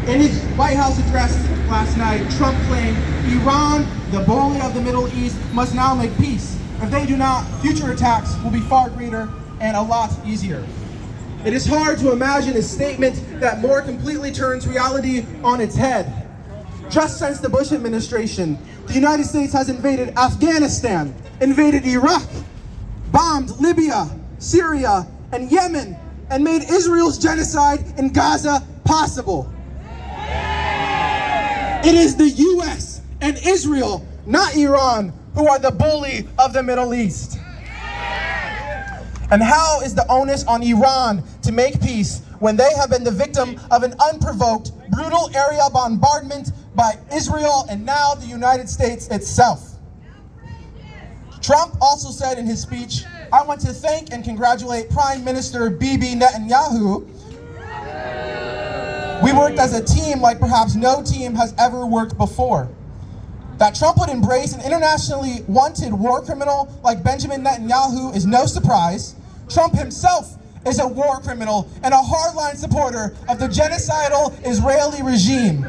In his White House address last night, Trump claimed Iran, the bully of the Middle East, must now make peace. If they do not, future attacks will be far greater and a lot easier. It is hard to imagine a statement that more completely turns reality on its head. Just since the Bush administration, the United States has invaded Afghanistan, invaded Iraq, bombed Libya, Syria, and Yemen, and made Israel's genocide in Gaza possible. It is the US and Israel, not Iran, who are the bully of the Middle East. And how is the onus on Iran to make peace when they have been the victim of an unprovoked, brutal area bombardment by Israel and now the United States itself? Trump also said in his speech, "I want to thank and congratulate Prime Minister Bibi Netanyahu. We worked as a team like perhaps no team has ever worked before." That Trump would embrace an internationally wanted war criminal like Benjamin Netanyahu is no surprise. Trump himself is a war criminal and a hardline supporter of the genocidal Israeli regime.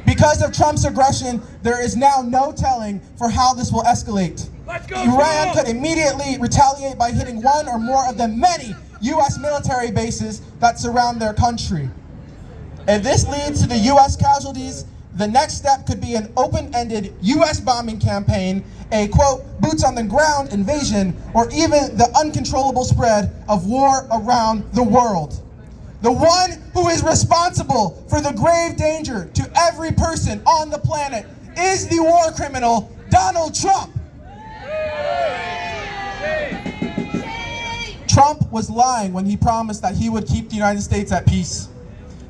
Because of Trump's aggression, there is now no telling for how this will escalate. Iran could immediately retaliate by hitting one or more of the many US military bases that surround their country. If this leads to the US casualties, the next step could be an open-ended US bombing campaign, a quote, boots on the ground invasion, or even the uncontrollable spread of war around the world. The one who is responsible for the grave danger to every person on the planet is the war criminal, Donald Trump. Trump was lying when he promised that he would keep the United States at peace.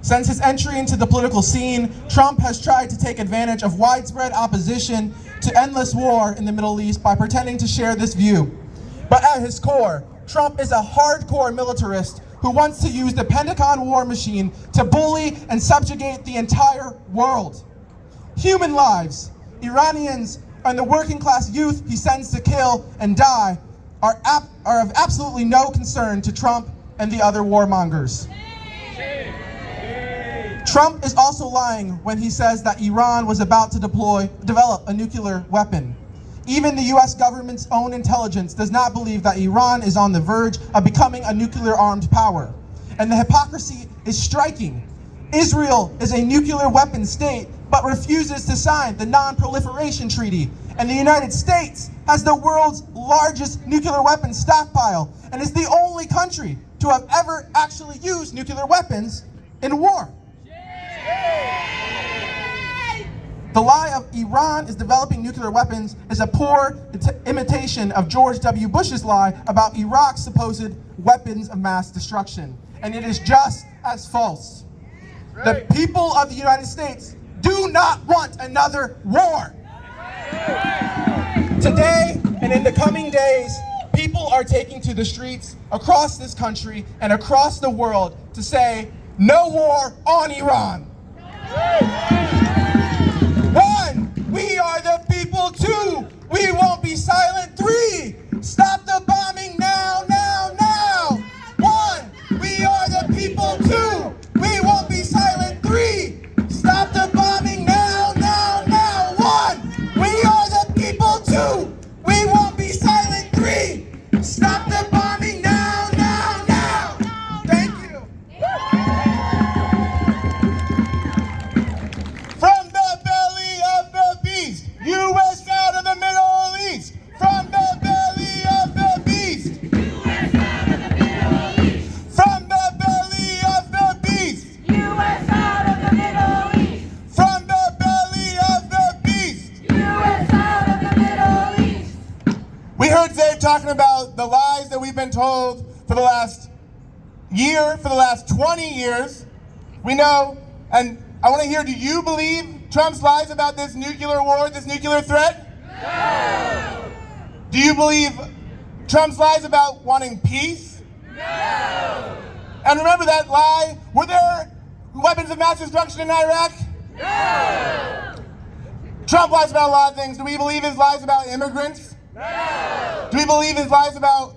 Since his entry into the political scene, Trump has tried to take advantage of widespread opposition to endless war in the Middle East by pretending to share this view. But at his core, Trump is a hardcore militarist who wants to use the Pentagon war machine to bully and subjugate the entire world. Human lives, Iranians, and the working class youth he sends to kill and die are of absolutely no concern to Trump and the other warmongers. Trump is also lying when he says that Iran was about to develop a nuclear weapon. Even the US government's own intelligence does not believe that Iran is on the verge of becoming a nuclear-armed power. And the hypocrisy is striking. Israel is a nuclear weapon state, but refuses to sign the Non-Proliferation Treaty. And the United States has the world's largest nuclear weapons stockpile, and is the only country to have ever actually used nuclear weapons in war. The lie of Iran is developing nuclear weapons is a poor imitation of George W. Bush's lie about Iraq's supposed weapons of mass destruction. And it is just as false. The people of the United States do not want another war. Today and in the coming days, people are taking to the streets across this country and across the world to say, no war on Iran. 1, we are the people. 2, we won't be silent. 3, stop the bombing now, now, now. 1, we are the people. 2, we won't be silent. 3, stop the bombing now, now, now. 1, we are the people. 2, we won't be silent. 3, stop the bombing now, now, now. Thank you. From the belly of the beast, U.S. out of the Middle East. From the belly of the beast, U.S. out of the Middle East. from the belly of the beast, U.S. out of the Middle East. from the belly of the beast. U.S. out of the Middle East. We heard Dave talking about the lies that we've been told for the last year, for the last 20 years. We know, and I want to hear, do you believe Trump's lies about this nuclear war, this nuclear threat? No! Do you believe Trump's lies about wanting peace? No! And remember that lie, were there weapons of mass destruction in Iraq? No! Trump lies about a lot of things. Do we believe his lies about immigrants? No! Do we believe his lies about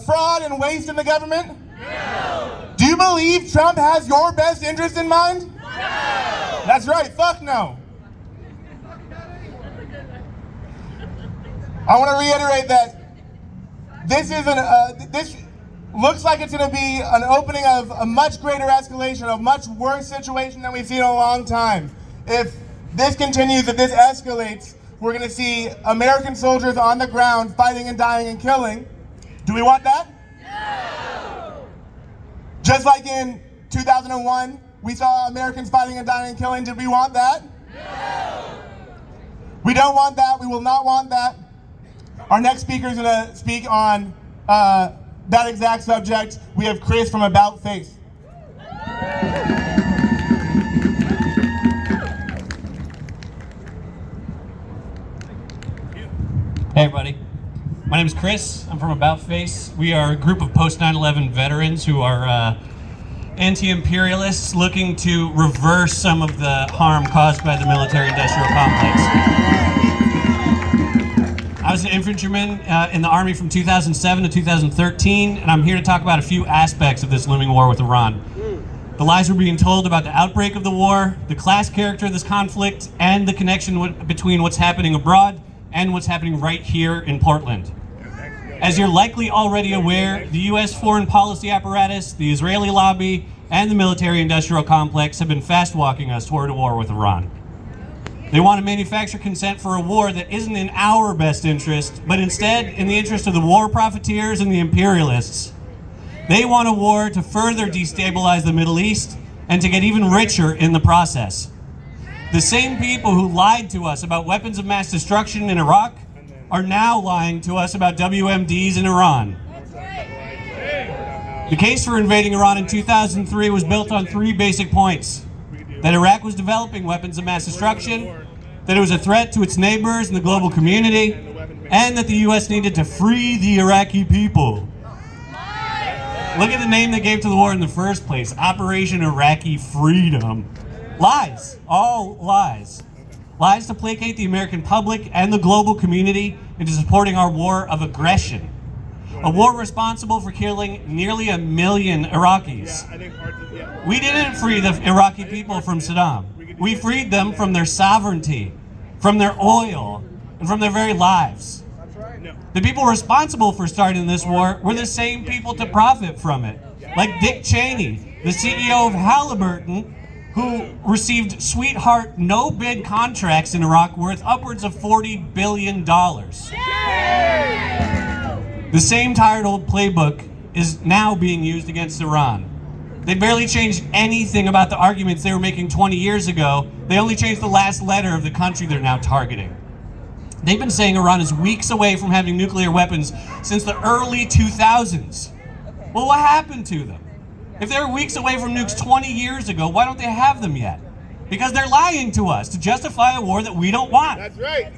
fraud and waste in the government? No! Do you believe Trump has your best interest in mind? That's right, fuck no. I want to reiterate that this looks like it's going to be an opening of a much greater escalation, a much worse situation than we've seen in a long time. If this continues, if this escalates, we're going to see American soldiers on the ground fighting and dying and killing. Do we want that? No! Just like in 2001, we saw Americans fighting and dying and killing. Did we want that? No! We don't want that. We will not want that. Our next speaker is going to speak on that exact subject. We have Chris from About Face. Hey everybody, my name is Chris. I'm from About Face. We are a group of post 9/11 veterans who are anti-imperialists looking to reverse some of the harm caused by the military-industrial complex. I was an infantryman in the Army from 2007 to 2013, and I'm here to talk about a few aspects of this looming war with Iran. The lies we're being told about the outbreak of the war, the class character of this conflict, and the connection between what's happening abroad and what's happening right here in Portland. As you're likely already aware, the US foreign policy apparatus, the Israeli lobby, and the military-industrial complex have been fast-walking us toward a war with Iran. They want to manufacture consent for a war that isn't in our best interest, but instead in the interest of the war profiteers and the imperialists. They want a war to further destabilize the Middle East and to get even richer in the process. The same people who lied to us about weapons of mass destruction in Iraq are now lying to us about WMDs in Iran. The case for invading Iran in 2003 was built on three basic points: that Iraq was developing weapons of mass destruction, that it was a threat to its neighbors and the global community, and that the US needed to free the Iraqi people. Look at the name they gave to the war in the first place, Operation Iraqi Freedom. Lies, all lies. Lies to placate the American public and the global community into supporting our war of aggression. A war responsible for killing nearly 1 million Iraqis. We didn't free the Iraqi people from Saddam. We freed them from their sovereignty, from their oil, and from their very lives. The people responsible for starting this war were the same people to profit from it. Like Dick Cheney, the CEO of Halliburton, who received sweetheart no-bid contracts in Iraq worth upwards of $40 billion. The same tired old playbook is now being used against Iran. They barely changed anything about the arguments they were making 20 years ago. They only changed the last letter of the country they're now targeting. They've been saying Iran is weeks away from having nuclear weapons since the early 2000s. Well, what happened to them? If they were weeks away from nukes 20 years ago, why don't they have them yet? Because they're lying to us to justify a war that we don't want. That's right.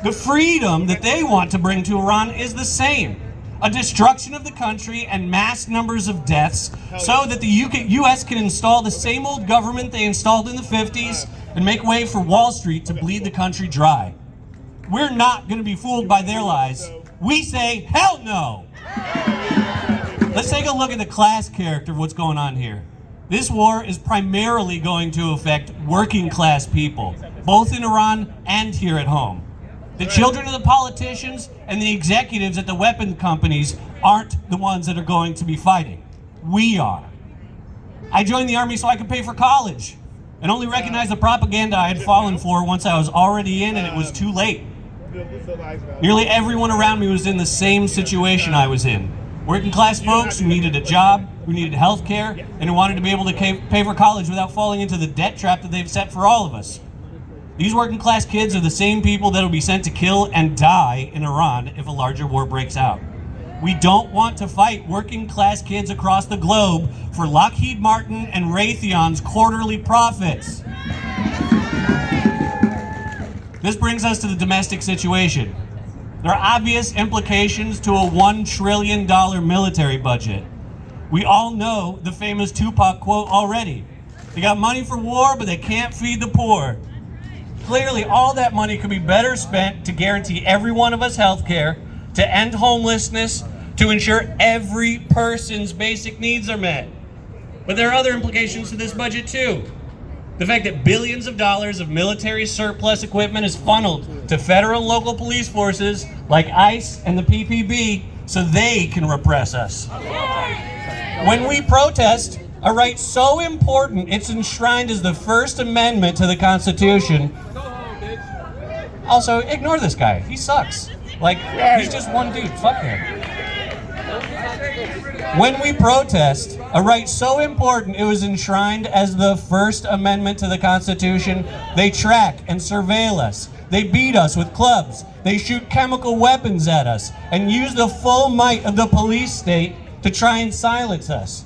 The freedom that they want to bring to Iran is the same. A destruction of the country and mass numbers of deaths so that the US can install the same old government they installed in the 50s and make way for Wall Street to bleed the country dry. We're not going to be fooled by their lies. We say, hell no! Let's take a look at the class character of what's going on here. This war is primarily going to affect working class people, both in Iran and here at home. The children of the politicians and the executives at the weapon companies aren't the ones that are going to be fighting. We are. I joined the Army so I could pay for college and only recognized the propaganda I had fallen for once I was already in and it was too late. Nearly everyone around me was in the same situation I was in. Working class folks who needed a job, who needed health care, and who wanted to be able to pay for college without falling into the debt trap that they've set for all of us. These working class kids are the same people that will be sent to kill and die in Iran if a larger war breaks out. We don't want to fight working class kids across the globe for Lockheed Martin and Raytheon's quarterly profits. This brings us to the domestic situation. There are obvious implications to a $1 trillion military budget. We all know the famous Tupac quote already. They got money for war, but they can't feed the poor. Clearly, all that money could be better spent to guarantee every one of us health care, to end homelessness, to ensure every person's basic needs are met. But there are other implications to this budget too. The fact that billions of dollars of military surplus equipment is funneled to federal and local police forces like ICE and the PPB so they can repress us. When we protest a right so important it's enshrined as the First Amendment to the Constitution. Also, ignore this guy. He sucks. Like, he's just one dude. Fuck him. When we protest a right so important it was enshrined as the First Amendment to the Constitution, they track and surveil us. They beat us with clubs. They shoot chemical weapons at us and use the full might of the police state to try and silence us.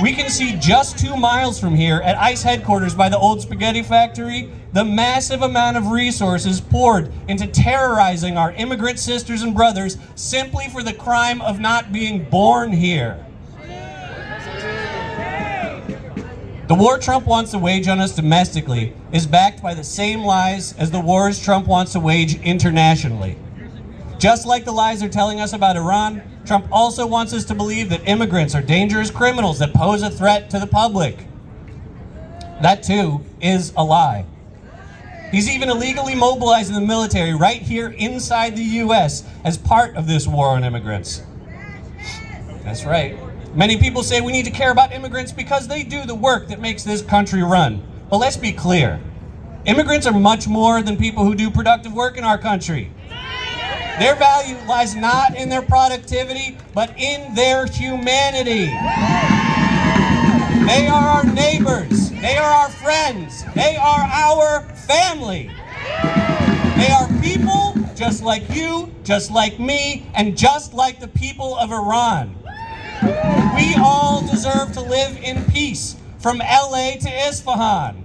We can see just 2 miles from here at ICE headquarters by the old spaghetti factory the massive amount of resources poured into terrorizing our immigrant sisters and brothers simply for the crime of not being born here. The war Trump wants to wage on us domestically is backed by the same lies as the wars Trump wants to wage internationally. Just like the lies they're telling us about Iran, Trump also wants us to believe that immigrants are dangerous criminals that pose a threat to the public. That too is a lie. He's even illegally mobilizing the military right here inside the US as part of this war on immigrants. That's right. Many people say we need to care about immigrants because they do the work that makes this country run. But let's be clear. Immigrants are much more than people who do productive work in our country. Their value lies not in their productivity, but in their humanity. They are our neighbors. They are our friends. They are our family. They are people just like you, just like me, and just like the people of Iran. We all deserve to live in peace, from LA to Isfahan.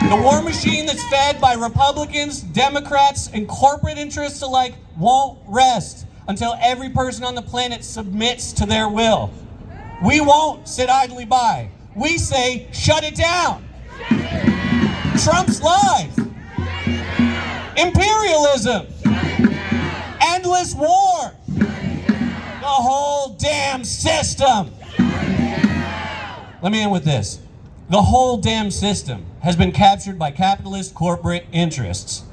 The war machine that's fed by Republicans, Democrats, and corporate interests alike won't rest until every person on the planet submits to their will. We won't sit idly by. We say, shut it down. Trump's lies. Imperialism. Endless war. The whole damn system. Let me end with this. The whole damn system has been captured by capitalist corporate interests.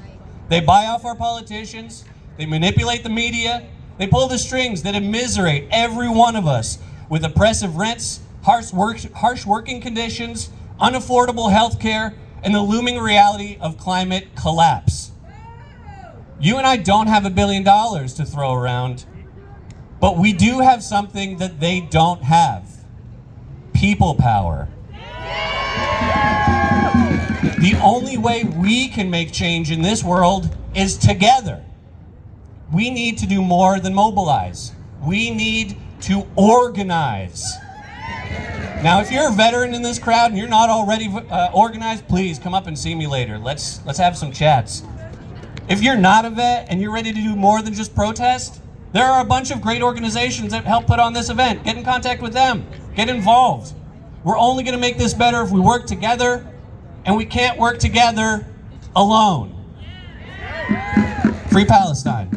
They buy off our politicians, they manipulate the media, they pull the strings that immiserate every one of us with oppressive rents, harsh working conditions, unaffordable health care, and the looming reality of climate collapse. You and I don't have $1 billion to throw around, but we do have something that they don't have. People power. The only way we can make change in this world is together. We need to do more than mobilize. We need to organize. Now, if you're a veteran in this crowd and you're not already organized, please come up and see me later. Let's have some chats. If you're not a vet and you're ready to do more than just protest, there are a bunch of great organizations that help put on this event. Get in contact with them. Get involved. We're only going to make this better if we work together, and we can't work together alone. Free Palestine.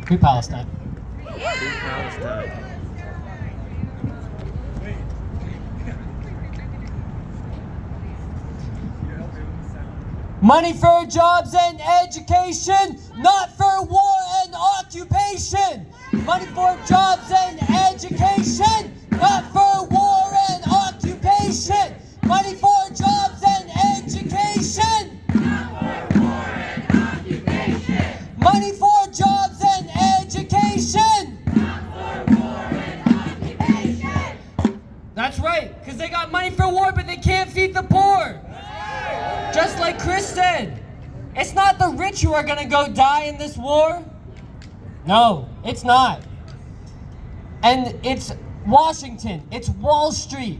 Free Palestine. Money for jobs and education, not for war and occupation. Money for jobs and education, not for war and occupation. Money for jobs and education, not for war and occupation. Money for jobs and education, not for war and occupation. That's right, because they got money for war, but they can't feed the poor. Just like Chris said, it's not the rich who are gonna go die in this war. No, it's not. And it's Washington, it's Wall Street.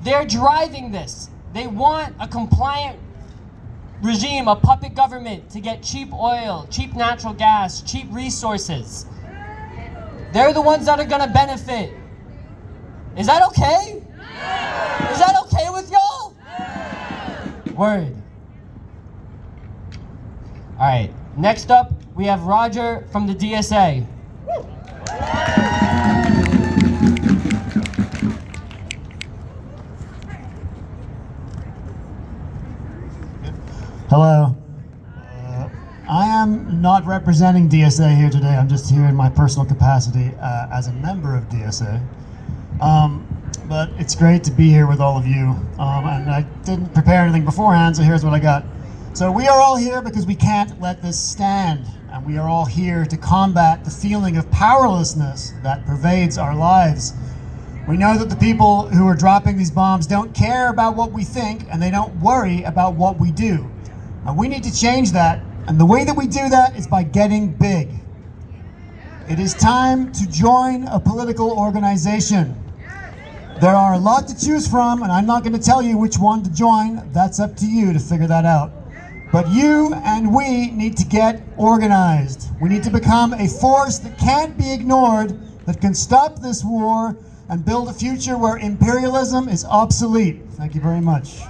They're driving this. They want a compliant regime, a puppet government to get cheap oil, cheap natural gas, cheap resources. They're the ones that are gonna benefit. Is that okay? Is that okay with y'all? Word. All right, next up, we have Roger from the DSA. Hello. I am not representing DSA here today. I'm just here in my personal capacity as a member of DSA. But it's great to be here with all of you. And I didn't prepare anything beforehand, so here's what I got. So we are all here because we can't let this stand. And we are all here to combat the feeling of powerlessness that pervades our lives. We know that the people who are dropping these bombs don't care about what we think, and they don't worry about what we do. And we need to change that, and the way that we do that is by getting big. It is time to join a political organization. There are a lot to choose from, and I'm not going to tell you which one to join. That's up to you to figure that out. But you and we need to get organized. We need to become a force that can't be ignored, that can stop this war, and build a future where imperialism is obsolete. Thank you very much.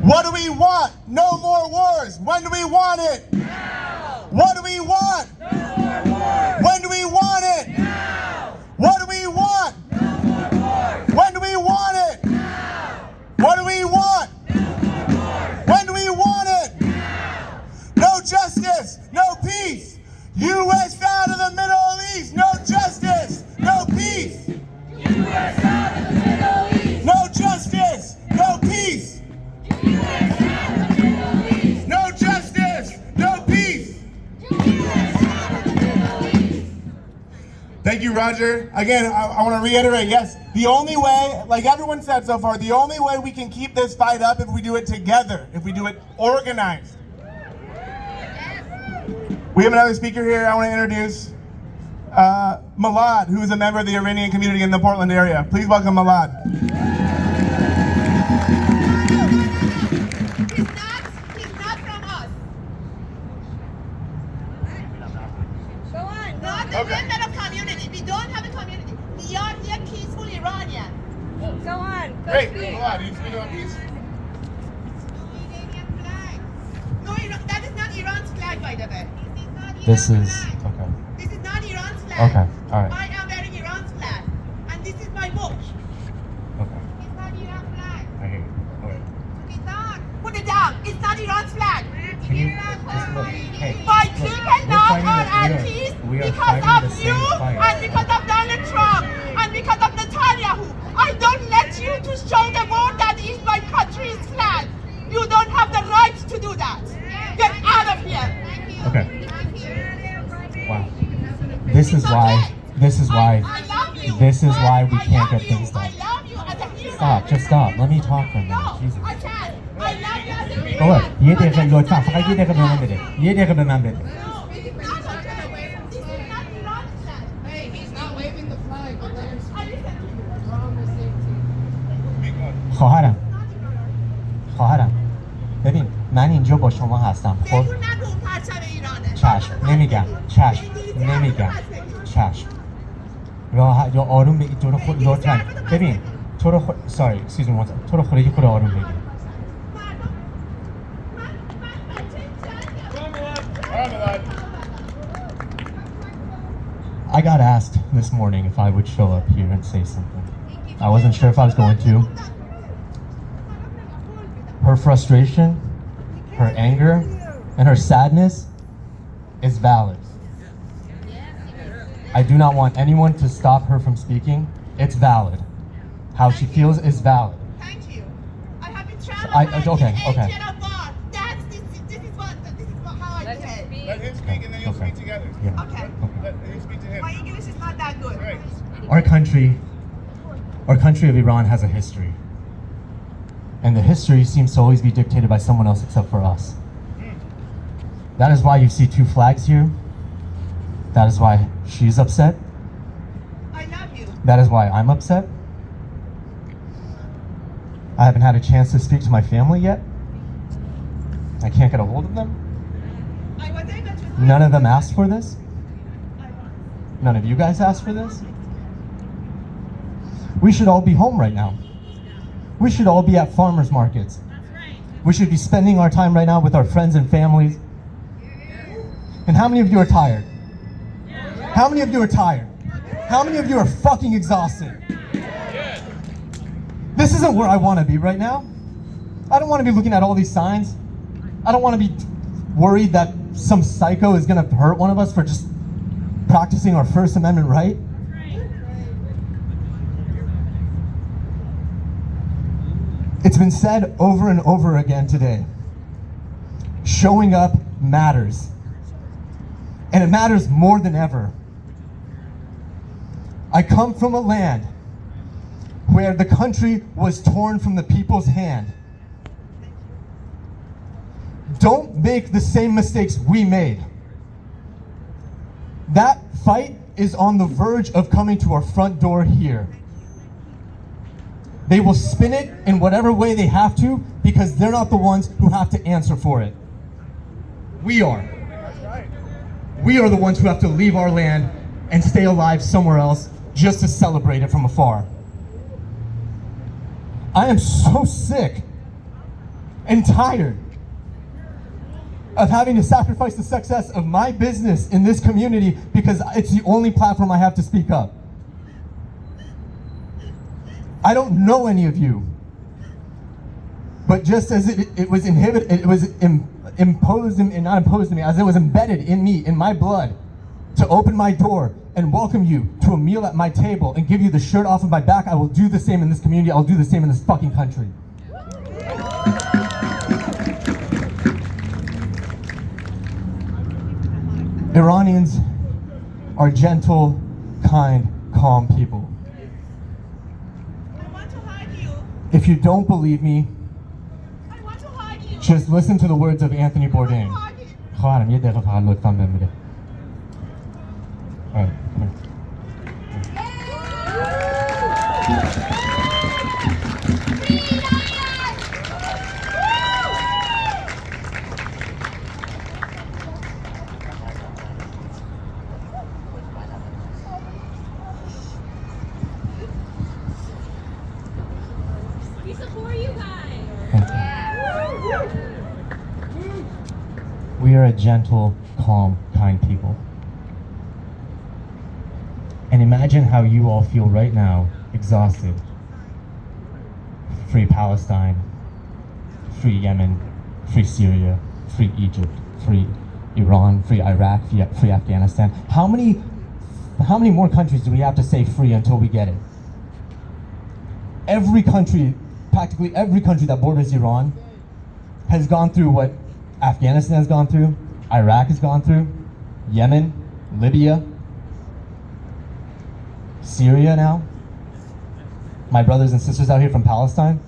What do we want? No more wars. When do we want it? Now! What do we want? No more wars! When do we want it? Now! What do we want? No more wars! When do we want it? Now! What do we want? No more wars! When do we want it? Now! No justice, no peace. U.S. out of the Middle East, no justice, no peace. U.S. out of the Middle East! No justice, no peace. U.S. out of the Middle East! No justice, no peace. U.S. out of the Middle East! Thank you, Roger. Again, I want to reiterate, yes, the only way, like everyone said so far, the only way we can keep this fight up if we do it together, if we do it organized. We have another speaker here I want to introduce, Malad, who is a member of the Iranian community in the Portland area. Please welcome Malad. He's not from us. Go on. Not the Okay. member of community. We don't have a community. We are here peaceful Iranian. Go on. Great, Malad, you speak about peace? Iranian flag. No, that is not Iran's flag, by the way. This is flag. okay. This is not Iran's flag. Okay, all right. I am wearing Iran's flag, and this is my book. Okay, It's not Iran's flag. I hear you. Okay. It's not. Put it down. It's not Iran's flag. Can you just look? Hey, My look, people we're now fighting are the- at peace we are because fighting of the you same fight. and because of Donald Trump and because of Netanyahu. I don't let you to show the world that is my country's flag. You don't have the right to do that. Get out of here. Okay. Wow. This is why. This is why. I love you. This is why we I can't love get you. things done. I love you as a human. Stop. Just stop. Let me talk for a No, minute. Jesus. I can't. I love you as a human. بابا یه But دقیقه that is لطفا not فقط یه دقیقه به من Iran's بده. flag. یه دقیقه به من بده. No, it is not okay. This is not Iran's flag. Hey, he's not waving the flag. But let him I listen to you. We're on the same team. خواهرم. خواهرم. ببین من اینجا با شما هستم. خب بگو نگو پرچم ایرانه. چشم نمیگم. چشم نمیگم. چشم. راحت یا آروم بگی تو رو خود لطفا. ببین تو رو خود sorry excuse me one second. تو رو خود یه خود آروم بگی. I got asked this morning if I would show up here and say something. I wasn't sure if I was going to. Her frustration, her anger, and her sadness is valid. I do not want anyone to stop her from speaking. It's valid. How she feels is valid. Thank you. I have been I- traumatized okay, in 8 okay. years of war. This is how I behave. Let him speak and then you'll Okay. speak together. Yeah. Okay. Let him speak to him. My English is not that good. Right. Our country of Iran has a history. And the history seems to always be dictated by someone else except for us. That is why you see two flags here. That is why she's upset. I love you. That is why I'm upset. I haven't had a chance to speak to my family yet. I can't get a hold of them. I was able to. None of them asked for this. None of you guys asked for this. We should all be home right now. We should all be at farmers markets. We should be spending our time right now with our friends and families. And how many of you are tired? How many of you are tired? How many of you are fucking exhausted? This isn't where I want to be right now. I don't want to be looking at all these signs. I don't want to be worried that some psycho is going to hurt one of us for just practicing our First Amendment right. It's been said over and over again today. Showing up matters. And it matters more than ever. I come from a land where the country was torn from the people's hand. Don't make the same mistakes we made. That fight is on the verge of coming to our front door here. They will spin it in whatever way they have to because they're not the ones who have to answer for it. We are. We are the ones who have to leave our land and stay alive somewhere else just to celebrate it from afar. I am so sick and tired of having to sacrifice the success of my business in this community because it's the only platform I have to speak up. I don't know any of you, but just as it was imposed and not imposed on me, as it was embedded in me, in my blood, to open my door and welcome you to a meal at my table and give you the shirt off of my back, I will do the same in this community. I'll do the same in this fucking country. Iranians are gentle, kind, calm people. If you don't believe me, just listen to the words of Anthony Bourdain. خواهرم یه دقیقه فقط لطفاً بهم بده. All right, come here. We support you guys. We are a gentle, calm, kind people. And imagine how you all feel right now, exhausted. Free Palestine, free Yemen, free Syria, free Egypt, free Iran, free Iraq, free Afghanistan. How many more countries do we have to say free until we get it? Every country, practically every country that borders Iran has gone through what Afghanistan has gone through, Iraq has gone through, Yemen, Libya, Syria now, my brothers and sisters out here from Palestine.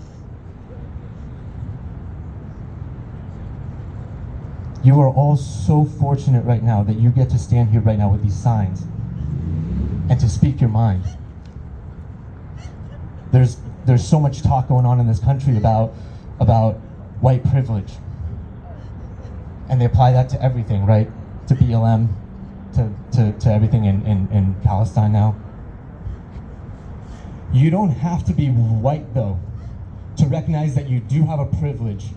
You are all so fortunate right now that you get to stand here right now with these signs and to speak your mind. There's so much talk going on in this country about white privilege. And they apply that to everything, right? To BLM, to everything in Palestine now. You don't have to be white, though, to recognize that you do have a privilege.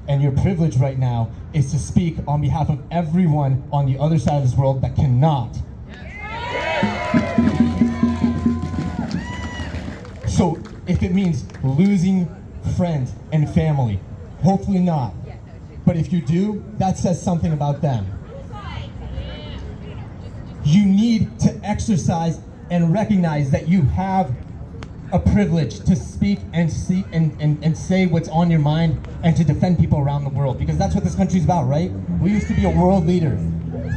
And your privilege right now is to speak on behalf of everyone on the other side of this world that cannot. So if it means losing friends and family, hopefully not. But if you do, that says something about them. You need to exercise and recognize that you have a privilege to speak and see and say what's on your mind and to defend people around the world, because that's what this country's about, right? We used to be a world leader.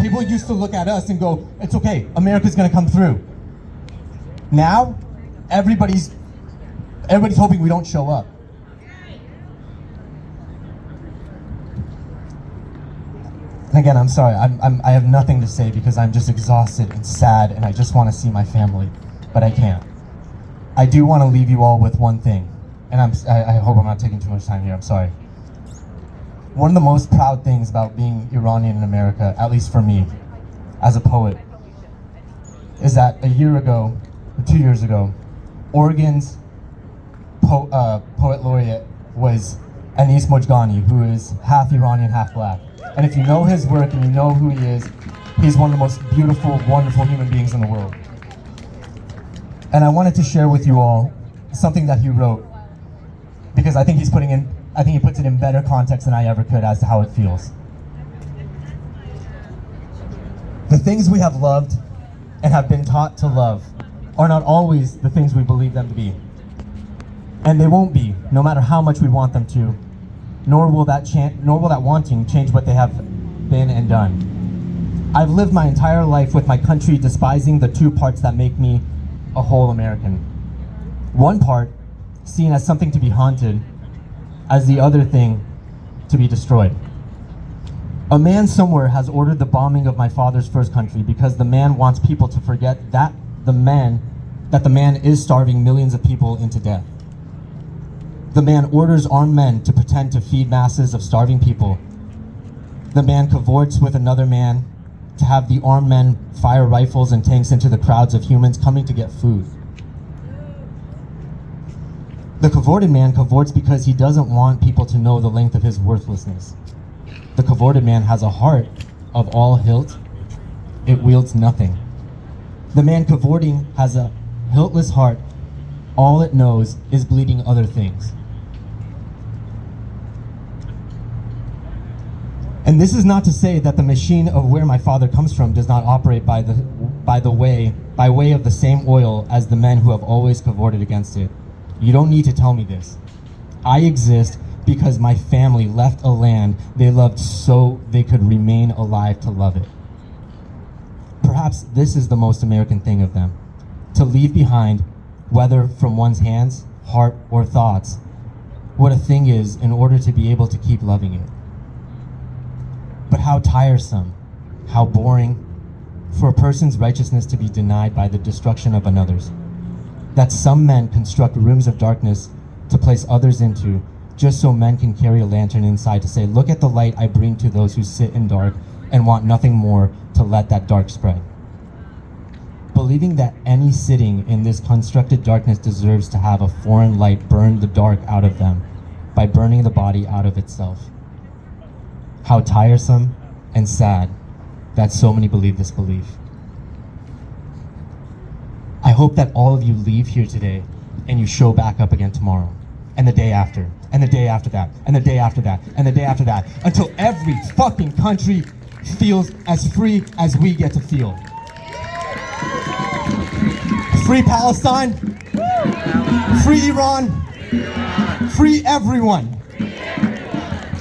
People used to look at us and go, it's okay, America's gonna come through. Now, everybody's hoping we don't show up. And again, I'm sorry, I have nothing to say because I'm just exhausted and sad and I just want to see my family, but I can't. I do want to leave you all with one thing, and I hope I'm not taking too much time here, I'm sorry. One of the most proud things about being Iranian in America, at least for me, as a poet, is that a year ago, or 2 years ago, Oregon's poet laureate was Anis Mojgani, who is half Iranian, half black. And if you know his work and you know who he is, he's one of the most beautiful, wonderful human beings in the world. And I wanted to share with you all something that he wrote because I think he puts it in better context than I ever could as to how it feels. The things we have loved and have been taught to love are not always the things we believe them to be. And they won't be, no matter how much we want them to, nor will that wanting change what they have been and done. I've lived my entire life with my country despising the two parts that make me a whole American. One part seen as something to be haunted, as the other thing to be destroyed. A man somewhere has ordered the bombing of my father's first country because the man wants people to forget that the man is starving millions of people into death. The man orders armed men to pretend to feed masses of starving people. The man cavorts with another man to have the armed men fire rifles and tanks into the crowds of humans coming to get food. The cavorted man cavorts because he doesn't want people to know the length of his worthlessness. The cavorted man has a heart of all hilt. It wields nothing. The man cavorting has a hiltless heart. All it knows is bleeding other things. And this is not to say that the machine of where my father comes from does not operate by way of the same oil as the men who have always cavorted against it. You don't need to tell me this. I exist because my family left a land they loved so they could remain alive to love it. Perhaps this is the most American thing of them, to leave behind, whether from one's hands, heart, or thoughts, what a thing is in order to be able to keep loving it. But how tiresome, how boring, for a person's righteousness to be denied by the destruction of another's. That some men construct rooms of darkness to place others into, just so men can carry a lantern inside to say, look at the light I bring to those who sit in dark and want nothing more to let that dark spread. Believing that any sitting in this constructed darkness deserves to have a foreign light burn the dark out of them by burning the body out of itself. How tiresome and sad that so many believe this belief. I hope that all of you leave here today and you show back up again tomorrow, and the day after, and the day after that, and the day after that, and the day after that, until every fucking country feels as free as we get to feel. Free Palestine, free Iran, free everyone.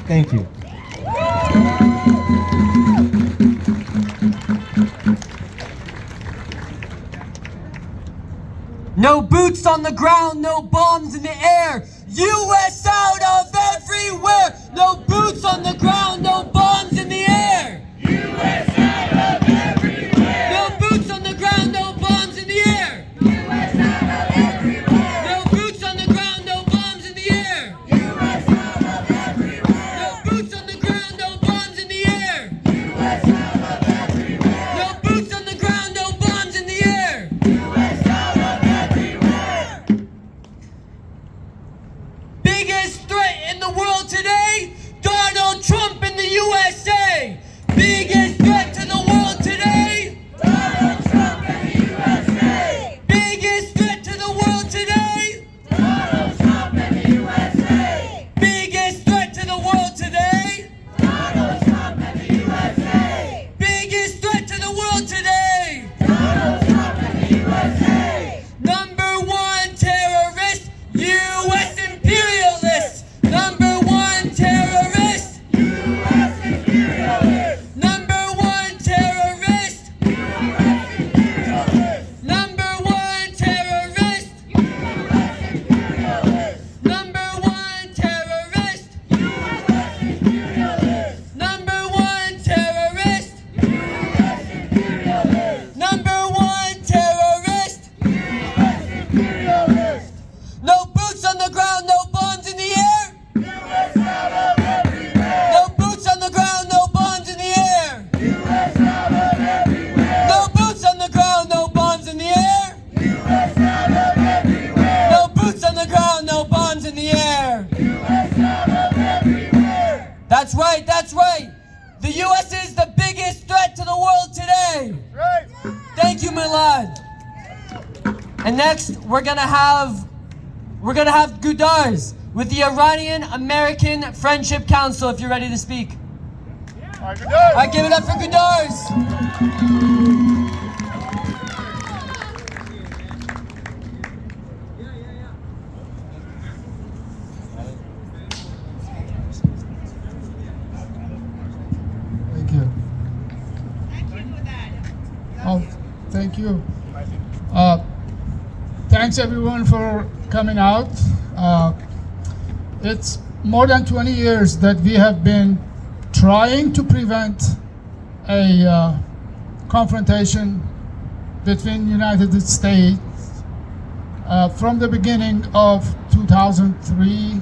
Thank you. No boots on the ground, no bombs in the air. US out of everywhere. No boots on the ground, no bombs in the air. US out of everywhere. No boots on the ground, no bombs in the air. US out of everywhere. No boots on the ground, no bombs in the air. US out of everywhere. No boots on the ground, no bombs in the air. US out of everywhere. No boots on the ground, no bombs in the air. US out of everywhere. Biggest threat in the world today, Donald Trump in the USA. Biggest threat to the world today, Donald Trump in the USA. biggest threat to the world today, Donald Trump in the USA. biggest threat to the world today, Donald Trump in the USA. biggest threat to the world today. Donald Trump in the USA. Number one terrorist, U.S. imperialist. Number one terrorist, US imperialist. number one terrorist, US imperialist. number one terrorist, US imperialist. number one terrorist, US imperialist. number one terrorist, US imperialist. number one terrorist. US imperialist. No boots on the ground, no bombs in the air. US out of everywhere. No boots on the ground, no bombs in the air. US out of everywhere. No boots on the ground, no bombs in the air. US out of everywhere. No boots on the ground, no bombs in the air. US out of everywhere. That's right, that's right. The U.S. is the biggest threat to the world today. Thank you, my lad. And next, we're gonna have Gudars. with the Iranian American Friendship Council, if you're ready to speak. All right, good day. All right, give it up for Gudars. Thank you. Oh, thank you. Thanks everyone for coming out. It's more than 20 years that we have been trying to prevent a confrontation between United States from the beginning of 2003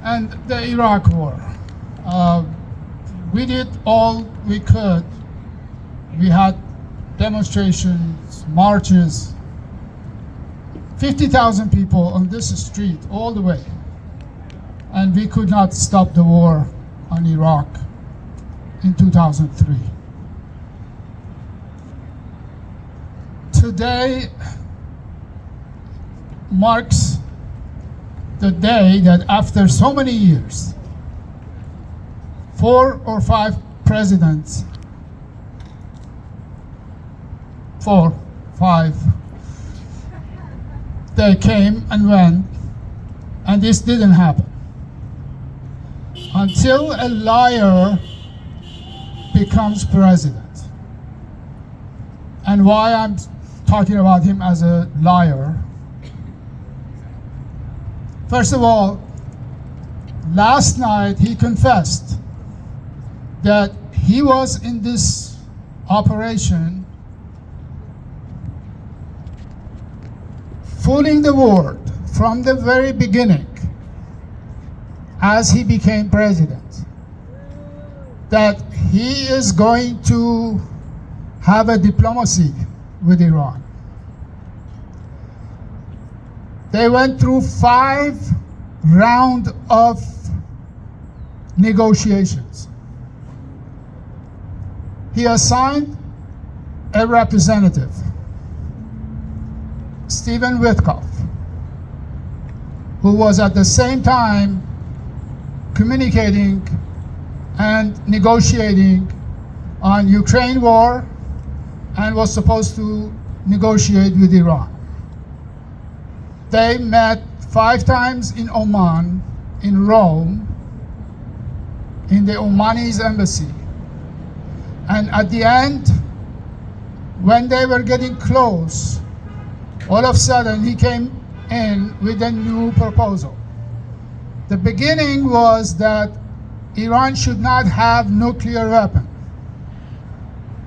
and the Iraq War. We did all we could. We had demonstrations, marches, 50,000 people on this street all the way. And we could not stop the war on Iraq in 2003. Today marks the day that after so many years, 4 or 5 presidents, 4, 5, they came and went, and this didn't happen. Until a liar becomes president. And why I'm talking about him as a liar. First of all, last night he confessed that he was in this operation fooling the world from the very beginning as he became president, that he is going to have a diplomacy with Iran. They went through 5 rounds of negotiations. He assigned a representative, Stephen Witkoff, who was at the same time communicating and negotiating on Ukraine war and was supposed to negotiate with Iran. They met 5 times in Oman, in Rome, in the Omanis embassy. And at the end, when they were getting close, all of a sudden he came in with a new proposal. The beginning was that Iran should not have nuclear weapon.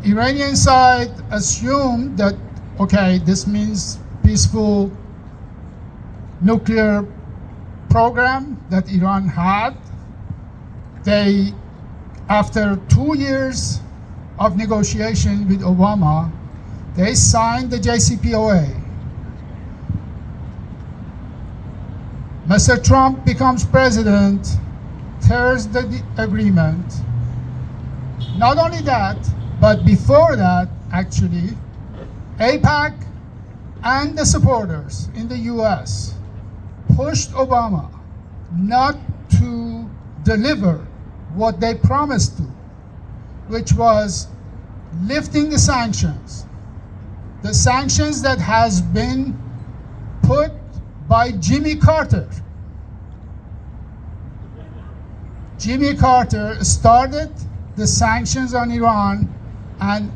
Iranian side assumed that, okay, this means peaceful nuclear program that Iran had. They, after 2 years of negotiation with Obama, they signed the JCPOA. Mr. Trump becomes president, tears the agreement. Not only that, but before that, actually, AIPAC and the supporters in the US pushed Obama not to deliver what they promised to, which was lifting the sanctions that has been put by Jimmy Carter. Jimmy Carter started the sanctions on Iran, and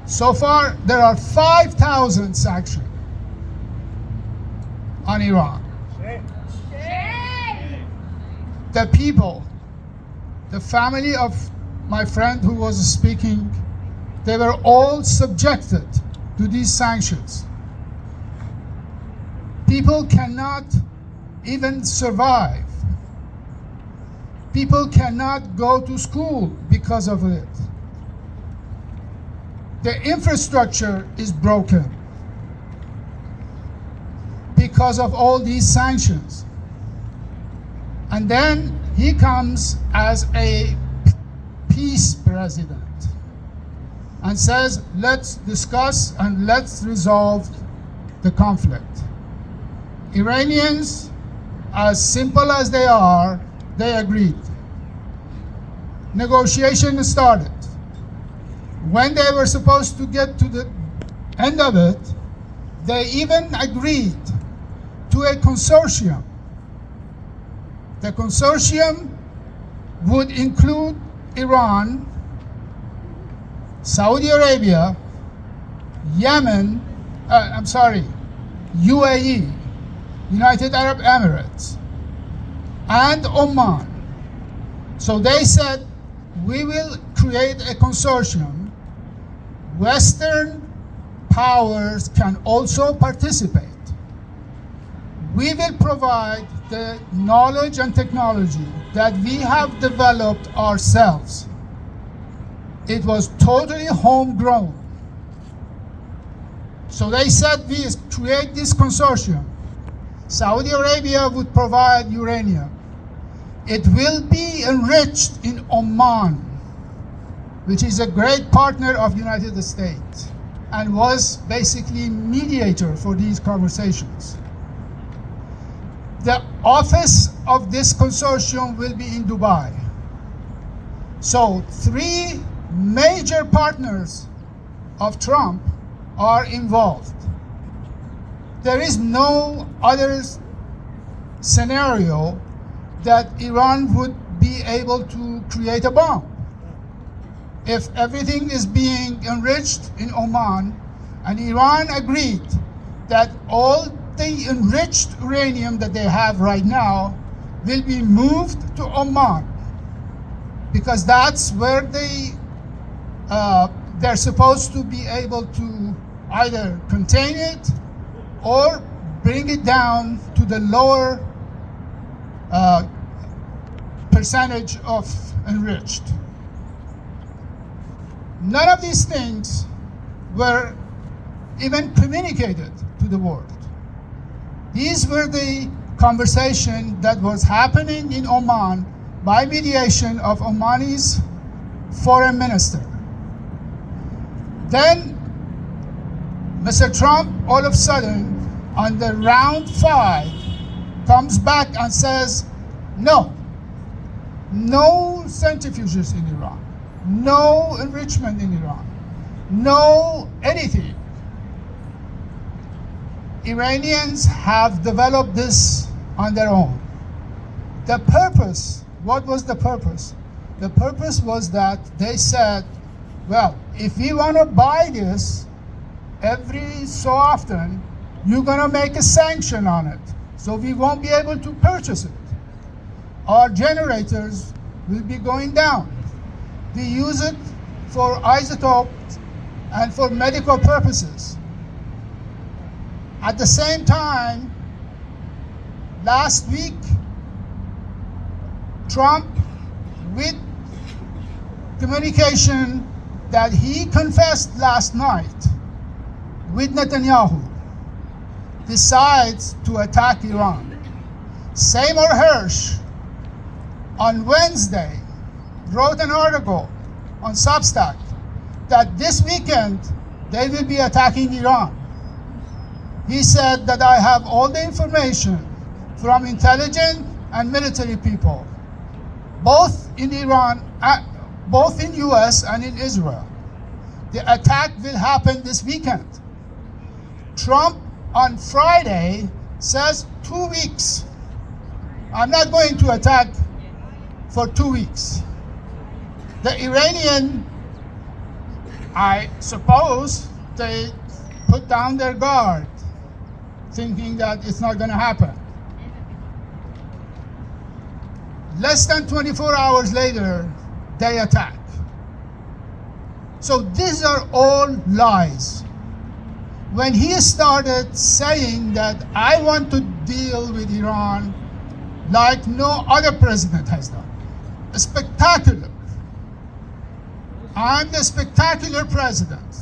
so far there are 5,000 sanctions on Iran. The people, the family of my friend who was speaking, they were all subjected to these sanctions. People cannot even survive. People cannot go to school because of it. The infrastructure is broken because of all these sanctions. And then he comes as a peace president and says, let's discuss and let's resolve the conflict. Iranians, as simple as they are, they agreed. Negotiation started. When they were supposed to get to the end of it, they even agreed to a consortium. The consortium would include Iran, Saudi Arabia, Yemen, UAE, United Arab Emirates, and Oman. So they said, we will create a consortium. Western powers can also participate. We will provide the knowledge and technology that we have developed ourselves. It was totally homegrown. So they said, we create this consortium. Saudi Arabia would provide uranium. It will be enriched in Oman, which is a great partner of the United States and was basically mediator for these conversations. The office of this consortium will be in Dubai. So 3 major partners of Trump are involved. There is no other scenario that Iran would be able to create a bomb. If everything is being enriched in Oman, and Iran agreed that all the enriched uranium that they have right now will be moved to Oman, because that's where they're supposed to be able to either contain it or bring it down to the lower percentage of enriched. None of these things were even communicated to the world. These were the conversation that was happening in Oman by mediation of Omani's foreign minister. Then Mr. Trump all of a sudden on the round 5 comes back and says, no centrifuges in Iran, no enrichment in Iran, no anything. Iranians have developed this on their own. The purpose, what was the purpose? The purpose was that they said, well, if we want to buy this every so often, you're going to make a sanction on it. So we won't be able to purchase it. Our generators will be going down. We use it for isotopes and for medical purposes. At the same time, last week, Trump, with communication that he confessed last night with Netanyahu, decides to attack Iran. Seymour Hersh on Wednesday wrote an article on Substack that this weekend they will be attacking Iran. He said that I have all the information from intelligence and military people, both in Iran, both in US and in Israel. The attack will happen this weekend. Trump on Friday says 2 weeks. I'm not going to attack for 2 weeks. The Iranian, I suppose, they put down their guard, thinking that it's not going to happen. Less than 24 hours later, they attack. So these are all lies. When he started saying that I want to deal with Iran like no other president has done, spectacular. I'm the spectacular president.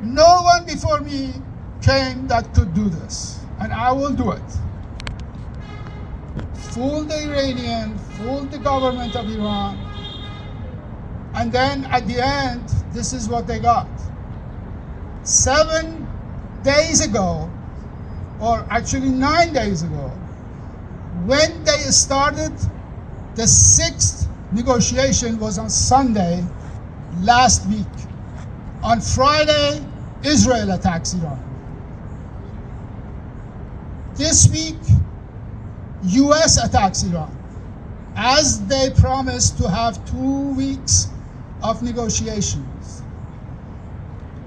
No one before me came that could do this, and I will do it. Fool the Iranian, fool the government of Iran, and then at the end, this is what they got. 7 days ago, or actually 9 days ago, when they started the 6th negotiation was on Sunday last week. On Friday, Israel attacks Iran. This week, US attacks Iran, as they promised to have 2 weeks of negotiations.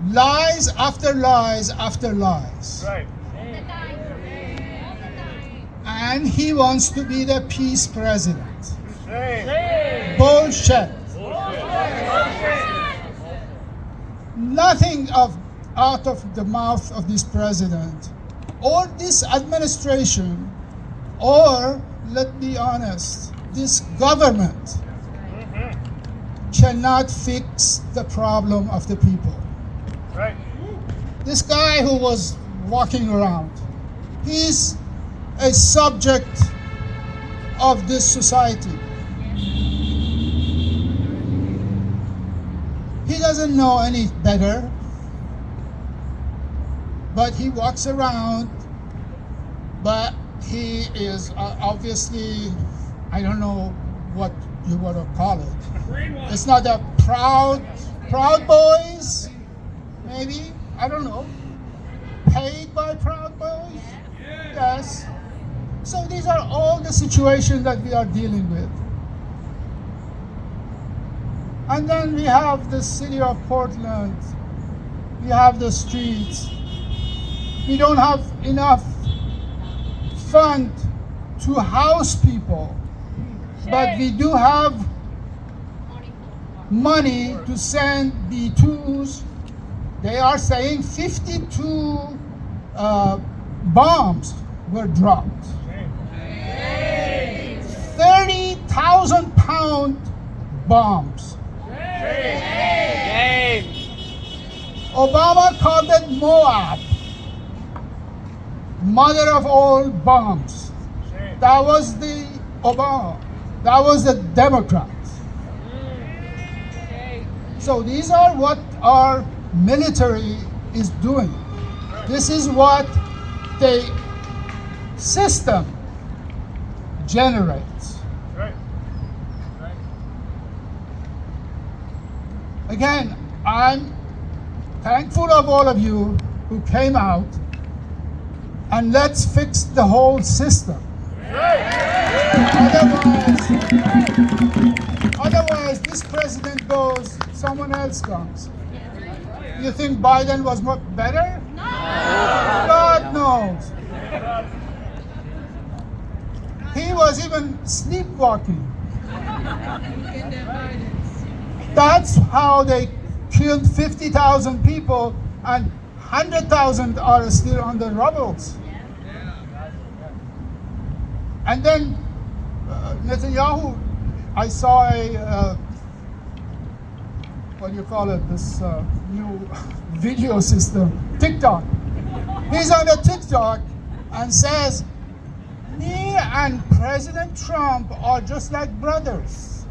Lies after lies after lies. Right. And he wants to be the peace president. Hey. Bullshit. Nothing out of the mouth of this president or this administration, or, let's be honest, this government cannot fix the problem of the people. Right. This guy who was walking around, he's a subject of this society. He doesn't know any better, but he walks around, but he is obviously, I don't know what you want to call it. It's not a proud boys, maybe, I don't know. Paid by Proud Boys? Yes. So these are all the situations that we are dealing with. And then we have the city of Portland. We have the streets. We don't have enough fund to house people, but we do have money to send B-2s. They are saying 52 bombs were dropped. 30,000 pound bombs. Obama called it Moab, mother of all bombs. That was the Obama. That was the Democrats. So these are what our military is doing. This is what the system generates. Right. Right. Again, I'm thankful of all of you who came out, and let's fix the whole system. Otherwise, this president goes, someone else comes. You think Biden was more better? No. God knows. He was even sleepwalking. That's how they killed 50,000 people and 100,000 are still on the rubbles. And then Netanyahu, I saw a, what do you call it, this new video system, TikTok. He's on the TikTok and says, me and President Trump are just like brothers.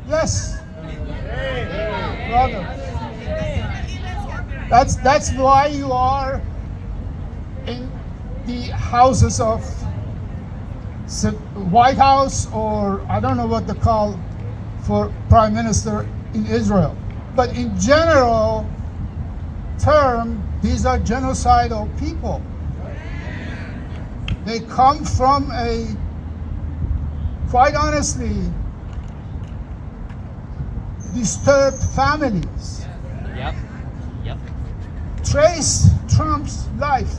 Yes, brothers. That's why you are in the houses of White House, or I don't know what they call for Prime Minister in Israel. But in general term, these are genocidal people. They come from quite honestly, disturbed families. Yep. Yep. Trace Trump's life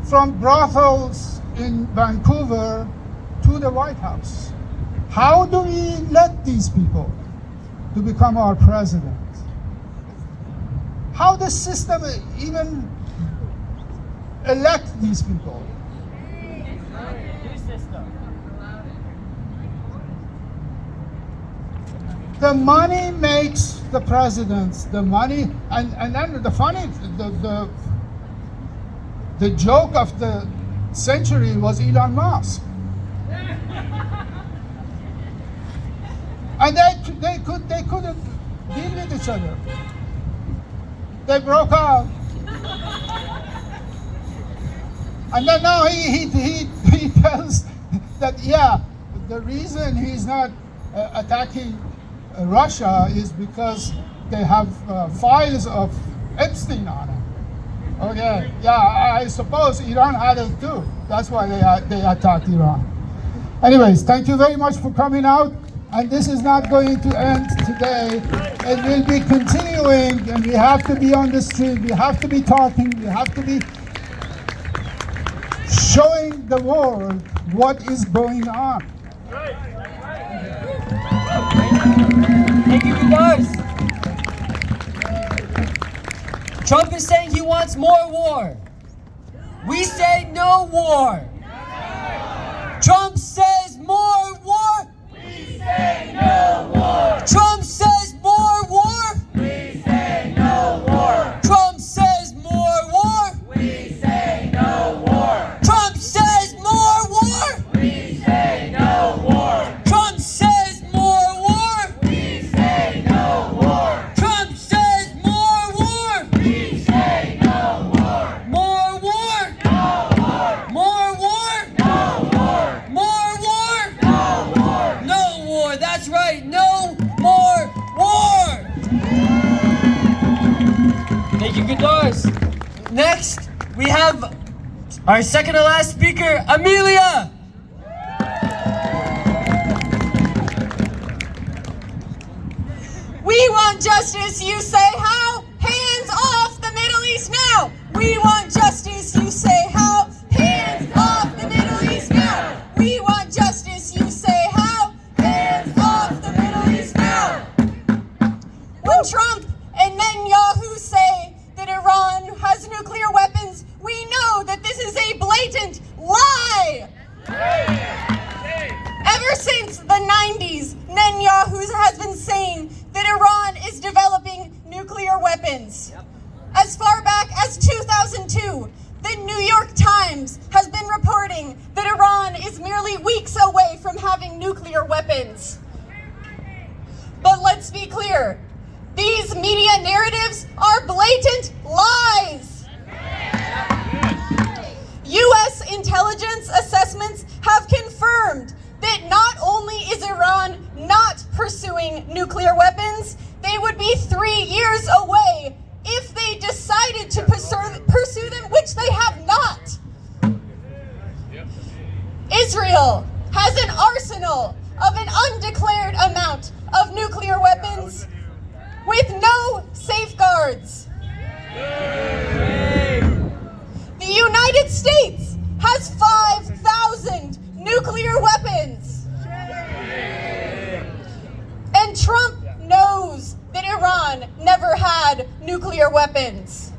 from brothels in Vancouver to the White House. How do we let these people to become our president? How the system even elect these people? The money makes the presidents. The money, and then the funny, the joke of the century was Elon Musk. And they couldn't deal with each other. They broke up. And then now he tells that, yeah, the reason he's not attacking Russia is because they have files of Epstein on it. Okay, yeah, I suppose Iran had it too. That's why they attacked Iran. Anyways, thank you very much for coming out. And this is not going to end today. It will be continuing, and we have to be on the street. We have to be talking. We have to be showing the world what is going on. Thank you, guys. Trump is saying he wants more war. We say no war. Trump says more war. We say no war. Trump says more war. We say no war. Trump says more war. We say no war. Trump says more war. We say no war. Trump says more war. We say no war. Trump says more war. We say no war. More war. No war. More war. No war. More war. No war. No war. That's right. No more war. Thank you, Guitars. Next, we have our second to last speaker, Amelia. We want justice, you say how? Hands off the Middle East now! We want justice, you say how? Hands off the Middle East now! We want justice, you say how? Hands off the Middle East now! When Trump and Netanyahu say that Iran has nuclear weapons, we know that this is a blatant lie! Ever since the 90s, Netanyahu has been saying that Iran is developing nuclear weapons. As far back as 2002, the New York Times has been reporting that Iran is merely weeks away from having nuclear weapons. But let's be clear, these media narratives are blatant lies. U.S. intelligence assessments have confirmed that not only is Iran not pursuing nuclear weapons, they would be 3 years away if they decided to pursue them, which they have not. Israel has an arsenal of an undeclared amount of nuclear weapons with no safeguards. The United States has 5,000 nuclear weapons. And Trump knows that Iran never had nuclear weapons.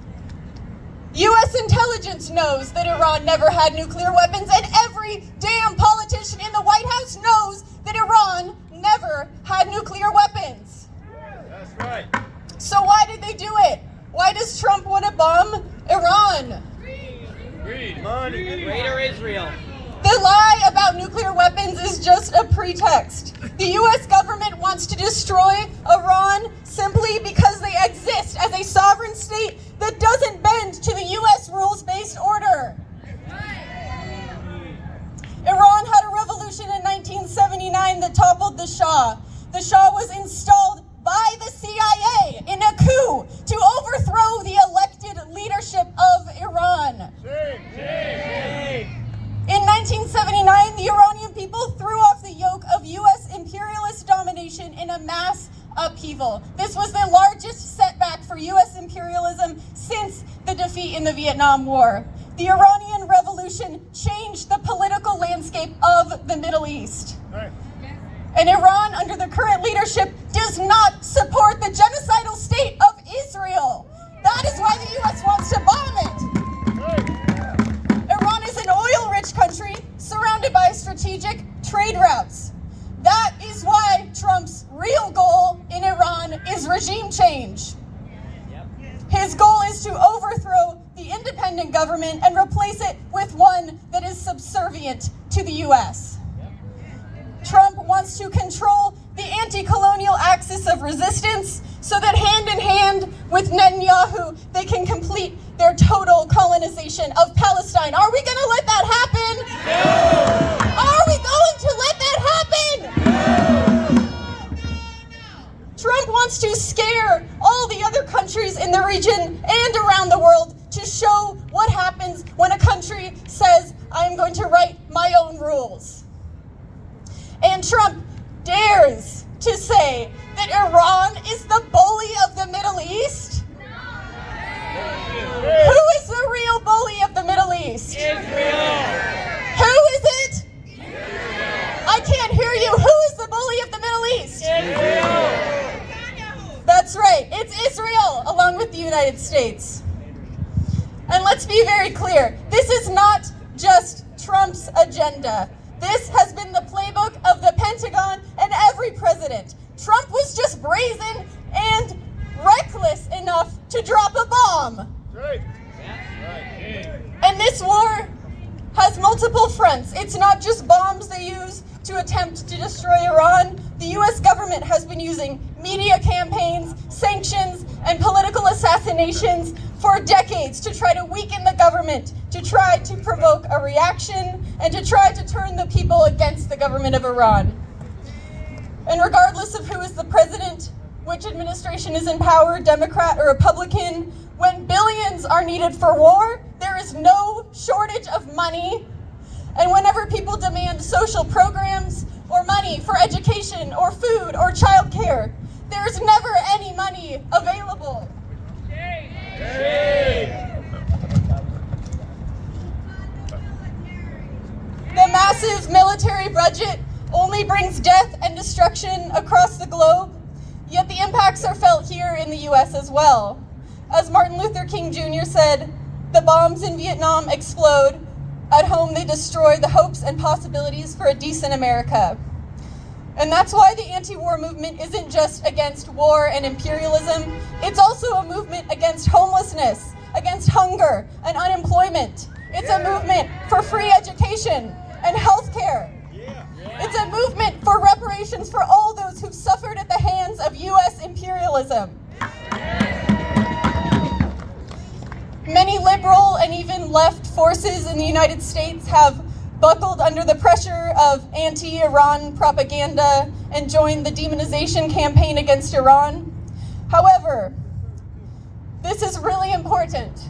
U.S. intelligence knows that Iran never had nuclear weapons, and every damn politician in the White House knows that Iran never had nuclear weapons. That's right. So why did they do it? Why does Trump want to bomb Iran? Greed. Money. Greater Israel. The lie about nuclear weapons is just a pretext. The U.S. government wants to destroy Iran simply because they exist as a sovereign state that doesn't bend to the U.S. rules-based order. Iran had a revolution in 1979 that toppled the Shah. The Shah was installed by the CIA in a coup to overthrow the elected leadership of Iran. In 1979, the Iranian people threw off the yoke of U.S. imperialist domination in a mass upheaval. This was the largest setback for U.S. imperialism since the defeat in the Vietnam War. The Iranian Revolution changed the political landscape of the Middle East. And Iran, under the current leadership, does not support the genocidal state of Israel. That is why the U.S. wants to bomb it. Iran is an oil-rich country surrounded by strategic trade routes. That is why Trump's real goal in Iran is regime change. His goal is to overthrow the independent government and replace it with one that is subservient to the U.S. Trump wants to control the anti-colonial axis of resistance so that hand in hand with Netanyahu, they can complete their total colonization of Palestine. Are we going to let that happen? No! Are we going to let that happen? No! Trump wants to scare all the other countries in the region and around the world to show what happens when a country says, I'm going to write my own rules. And Trump dares to say that Iran is the bully of the Middle East? Who is the real bully of the Middle East? Israel. Who is it? I can't hear you. Who is the bully of the Middle East? Israel. That's right. It's Israel, along with the United States. And let's be very clear. This is not just Trump's agenda. This has been the playbook of the Pentagon and every president. Trump was just brazen and reckless enough to drop a bomb. Right. And this war has multiple fronts. It's not just bombs they use to attempt to destroy Iran. The US government has been using media campaigns, sanctions, and political assassinations for decades to try to weaken the government, to try to provoke a reaction, and to try to turn the people against the government of Iran. And regardless of who is the president, which administration is in power, Democrat or Republican, when billions are needed for war, there is no shortage of money. And whenever people demand social programs or money for education or food or childcare, there is never any money available. The massive military budget only brings death and destruction across the globe, yet the impacts are felt here in the US as well. As Martin Luther King Jr. said, the bombs in Vietnam explode. At home, they destroy the hopes and possibilities for a decent America. And that's why the anti-war movement isn't just against war and imperialism. It's also a movement against homelessness, against hunger and unemployment. It's a movement for free education and health care. It's a movement for reparations for all those who've suffered at the hands of US imperialism. Many liberal and even left forces in the United States have buckled under the pressure of anti-Iran propaganda and joined the demonization campaign against Iran. However, this is really important.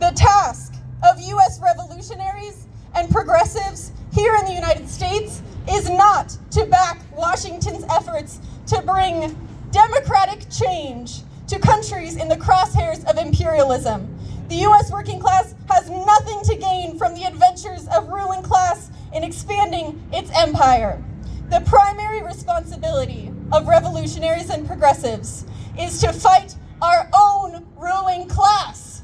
The task of US revolutionaries and progressives here in the United States is not to back Washington's efforts to bring democratic change to countries in the crosshairs of imperialism. The US working class has nothing to gain from the adventures of ruling class in expanding its empire. The primary responsibility of revolutionaries and progressives is to fight our own ruling class.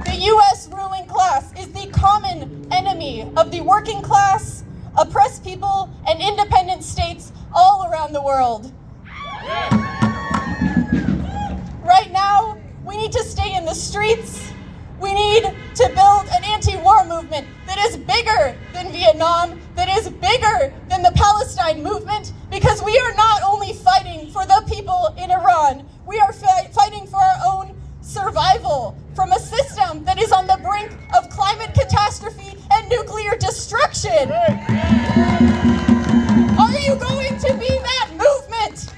The US ruling class is the common enemy of the working class, oppressed people, and independent states all around the world. Right now, we need to stay in the streets. We need to build an anti-war movement that is bigger than Vietnam, that is bigger than the Palestine movement, because we are not only fighting for the people in Iran, we are fighting for our own survival from a system that is on the brink of climate catastrophe and nuclear destruction. Are you going to be that movement?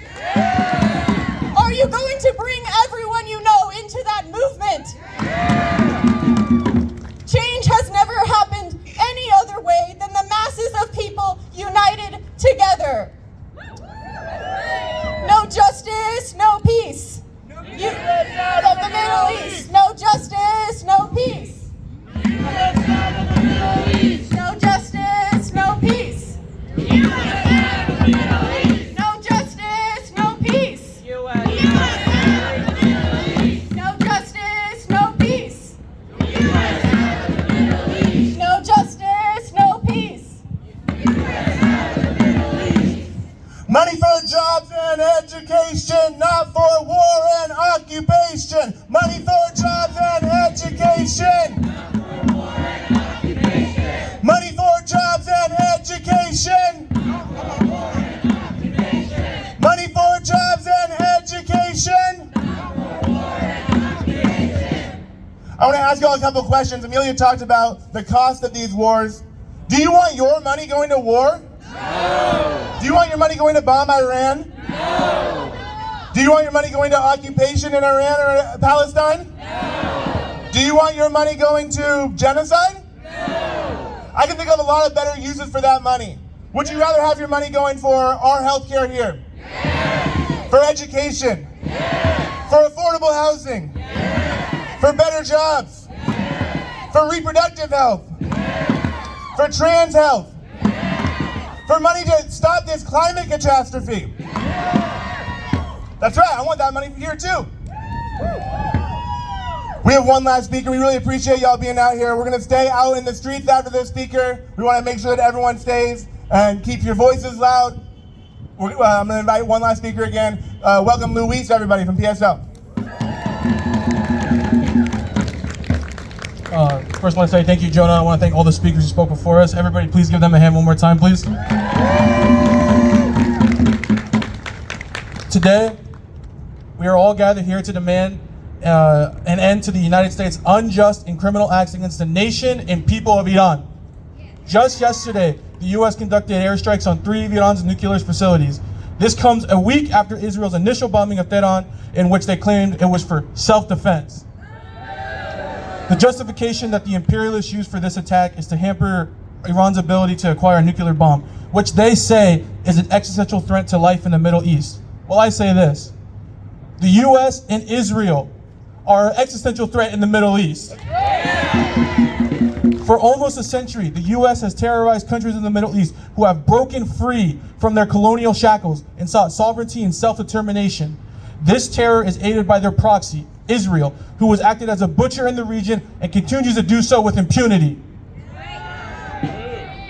Are you going to bring everyone you know into that movement? Change has never happened any other way than the masses of people united together. No justice, no peace. Of the Middle East. No justice, no peace. No justice, no peace. No justice, no peace. No justice, no peace. No justice, no peace. Money for jobs and education, not for war and occupation. Money for jobs and education. Money for jobs and education. Money for want to ask you all a couple questions. Amelia talked about the cost of these wars. Do you want your money going to war? No. Do you want your money going to bomb Iran? No. Do you want your money going to occupation in Iran or Palestine? No. Do you want your money going to genocide? No. I can think of a lot of better uses for that money. Would you rather have your money going for our healthcare here? Yes. For education? Yes. For affordable housing? Yes. For better jobs? Yes. For reproductive health? Yes. For trans health? Yes. For money to stop this climate catastrophe? Yes. That's right, I want that money here too. We have one last speaker. We really appreciate y'all being out here. We're going to stay out in the streets after this speaker. We want to make sure that everyone stays and keep your voices loud. I'm going to invite one last speaker again. Welcome Luis, everybody, from PSL. First I want to say thank you, Jonah. I want to thank all the speakers who spoke before us. Everybody, please give them a hand one more time, please. Today, we are all gathered here to demand an end to the United States' unjust and criminal acts against the nation and people of Iran. Just yesterday, the U.S. conducted airstrikes on 3 of Iran's nuclear facilities. This comes a week after Israel's initial bombing of Tehran, in which they claimed it was for self-defense. The justification that the imperialists used for this attack is to hamper Iran's ability to acquire a nuclear bomb, which they say is an existential threat to life in the Middle East. Well, I say this. The U.S. and Israel are an existential threat in the Middle East. For almost a century, the U.S. has terrorized countries in the Middle East who have broken free from their colonial shackles and sought sovereignty and self-determination. This terror is aided by their proxy, Israel, who has acted as a butcher in the region and continues to do so with impunity.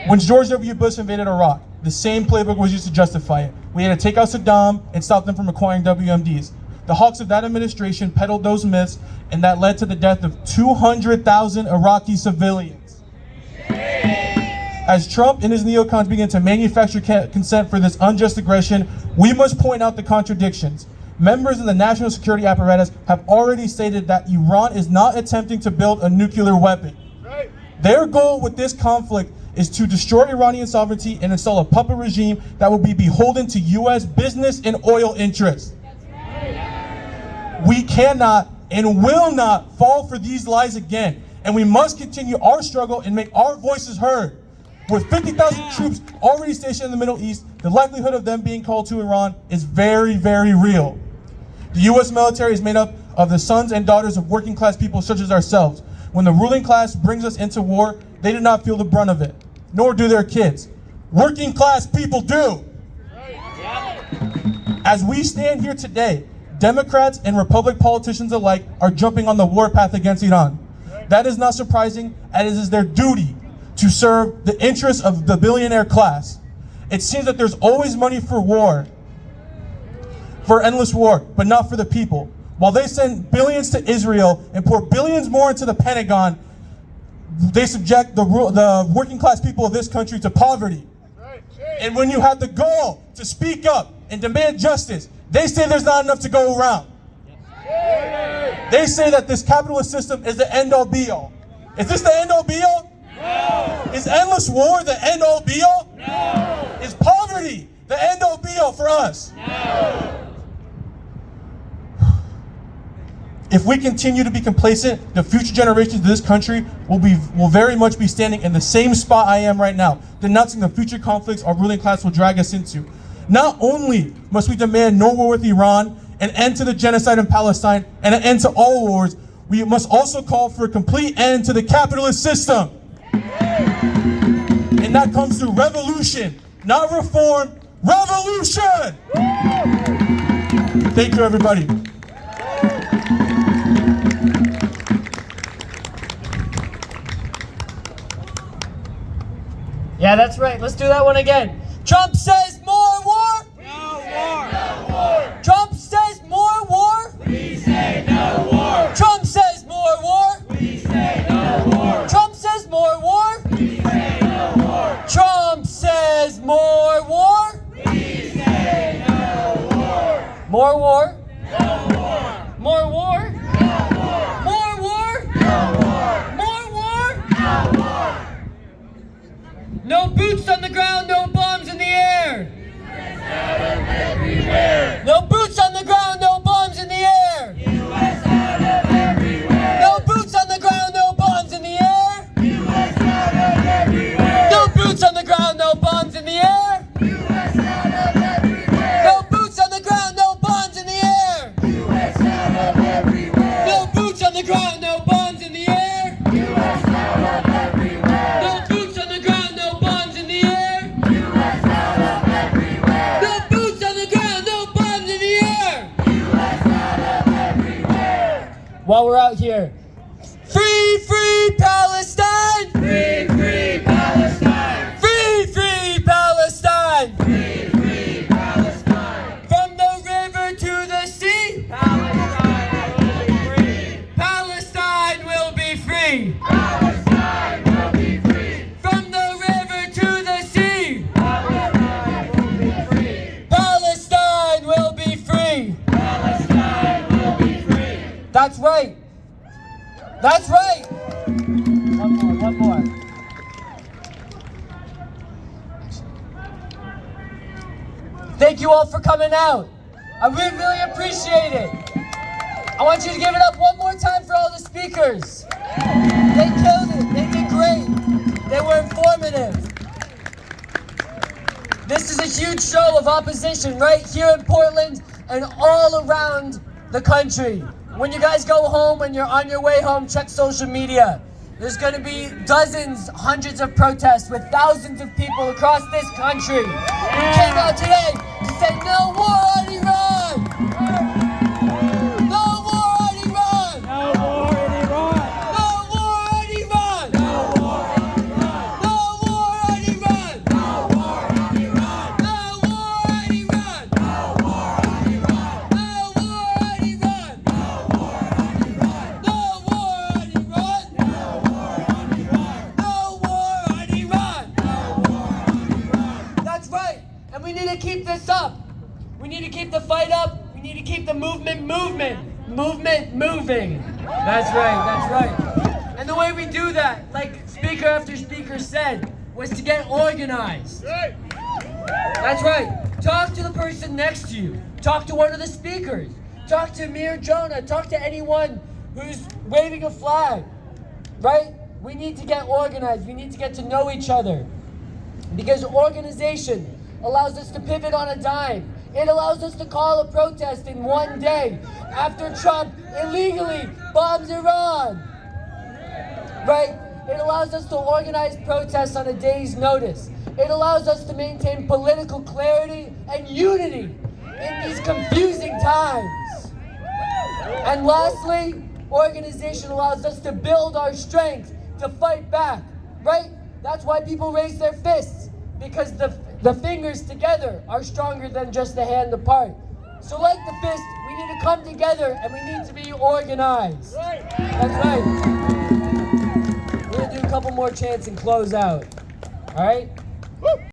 When George W. Bush invaded Iraq, the same playbook was used to justify it. We had to take out Saddam and stop them from acquiring WMDs. The hawks of that administration peddled those myths, and that led to the death of 200,000 Iraqi civilians. As Trump and his neocons begin to manufacture consent for this unjust aggression, we must point out the contradictions. Members of the national security apparatus have already stated that Iran is not attempting to build a nuclear weapon. Their goal with this conflict is to destroy Iranian sovereignty and install a puppet regime that will be beholden to U.S. business and oil interests. We cannot and will not fall for these lies again, and we must continue our struggle and make our voices heard. With 50,000 troops already stationed in the Middle East, the likelihood of them being called to Iran is very, very real. The U.S. military is made up of the sons and daughters of working class people such as ourselves. When the ruling class brings us into war, they do not feel the brunt of it, nor do their kids. Working class people do. As we stand here today, Democrats and Republican politicians alike are jumping on the warpath against Iran. That is not surprising, as it is their duty to serve the interests of the billionaire class. It seems that there's always money for war, for endless war, but not for the people. While they send billions to Israel and pour billions more into the Pentagon, they subject the working class people of this country to poverty. And when you have the goal to speak up and demand justice, they say there's not enough to go around. They say that this capitalist system is the end-all be-all. Is this the end-all be-all? No. Is endless war the end-all be-all? No. Is poverty the end-all be-all for us? No. If we continue to be complacent, the future generations of this country will very much be standing in the same spot I am right now, denouncing the future conflicts our ruling class will drag us into. Not only must we demand no war with Iran, an end to the genocide in Palestine, and an end to all wars, we must also call for a complete end to the capitalist system. And that comes through revolution, not reform, revolution! Thank you, everybody. Yeah, that's right. Let's do that one again. Trump says more war. No war. No war. Trump says more war. We say no war. Trump says more war. We say no war. Trump says more war. We say no war. Trump says more war. We say no war. More war. No war. More war. No war. More war. No war. No boots on the ground, no bombs in the air. Everywhere. No boots on the ground, no bombs in the air. US out of everywhere. No boots on the ground, no bombs in the air. US out of everywhere. No boots on the ground, no bombs in the air. US out of everywhere. No boots on the ground, no bombs in the air. US out of everywhere. No boots on the ground, no bombs in the air. US out of everywhere. No boots on the ground, no bombs in the air. US out of everywhere. No boots on the ground, no bombs in the air. US out of everywhere. While we're out here, free, free Palestine! Free, free Palestine. Free, free Palestine! Free, free Palestine. From the river to the sea, Palestine will be free. Palestine will be free. Palestine will be free. From the river to the sea, Palestine will be free. Palestine will be free. Palestine will be free. That's right. That's right. One more. Thank you all for coming out. I really appreciate it. I want you to give it up one more time for all the speakers. They killed it. They did great. They were informative. This is a huge show of opposition right here in Portland and all around the country. When you guys go home, when you're on your way home, check social media. There's going to be dozens, hundreds of protests with thousands of people across this country who came out today to say no war on Iran! No war on Iran! No war in Iran. No war on Iran! No war on Iran. No war on Iran! No war on Iran. No war on Iran! No war on Iran. No war on Iran! No war on Iran. No war on Iran! No war on Iran. No war on Iran! No war on Iran. That's right. And we need to keep this up. We need to keep the fight up. We need to keep the movement moving. That's right. And the way we do that, like speaker after speaker said, was to get organized. That's right. Talk to the person next to you. Talk to one of the speakers. Talk to me or Jonah. Talk to anyone who's waving a flag. Right? We need to get organized. We need to get to know each other. Because organization allows us to pivot on a dime. It allows us to call a protest in one day after Trump illegally bombs Iran. Right? It allows us to organize protests on a day's notice. It allows us to maintain political clarity and unity in these confusing times. And lastly, organization allows us to build our strength to fight back. Right? That's why people raise their fists, because the fingers together are stronger than just the hand apart. So like the fist, we need to come together and we need to be organized. That's right. We're gonna do a couple more chants and close out. All right?